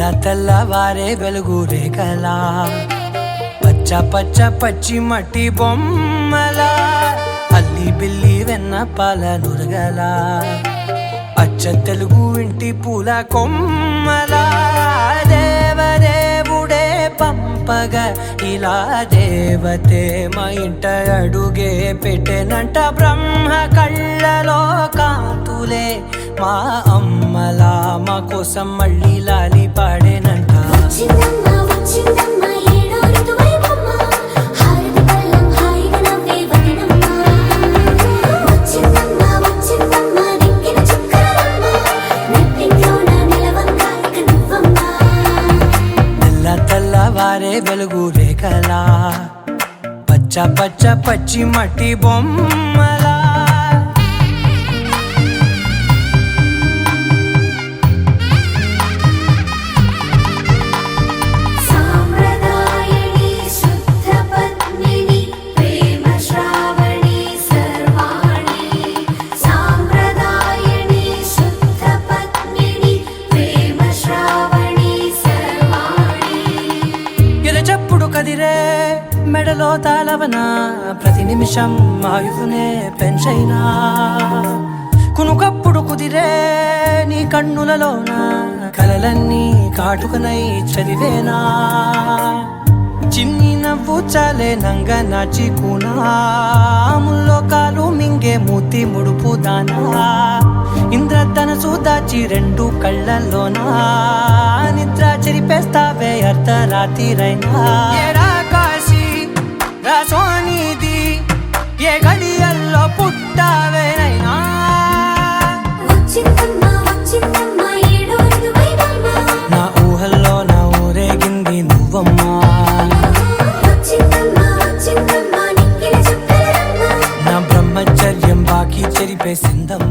తెల్లవారే వెలుగు రేఖలా పచ్చ పచ్చ పచ్చి మట్టి బొమ్మల అల్లి బిల్లి వెన్న పాల నురగల అచ్చ తెలుగు ఇంటి పూల కొమ్మల దేవదేవుడే పంపగా ఇలా దేవతే మా ఇంట అడుగే పెట్టెనంట బ్రహ్మ కళ్ళలో కాంతులే మా అమ్మలా మా కోసం మళ్ళీ లాలి పాడేనంట తెల్లవారే వెలుగు రేఖలా పచ్చ పచ్చ పచ్చి మట్టి బొమ్మలా కదిరే మెడలో తాళవన ప్రతి నిమిషం ఆయువునే పెంచైనా కునుకప్పుడు కుదిరే నీ కన్నులలోన కలలన్నీ కాటుకనై చదివేనా చిన్ని నవ్వు చాలే నంగ నాచి కూనాముల్లో కాలు మింగే మూతి ముడుపు దానా ఇంద్రధనసు దాచి రెండు కళ్ళల్లోనా నిద్ర చెరిపేస్తావే అర్ధరాత్రిరైనా కాశీ రాసోనిది ఏ గడియల్లో పుట్టావేనైనా నా ఊహల్లో నా ఊరేగింది నువ్వమ్మా నా బ్రహ్మచర్యం బాకీ చెరిపేసిందమ్మా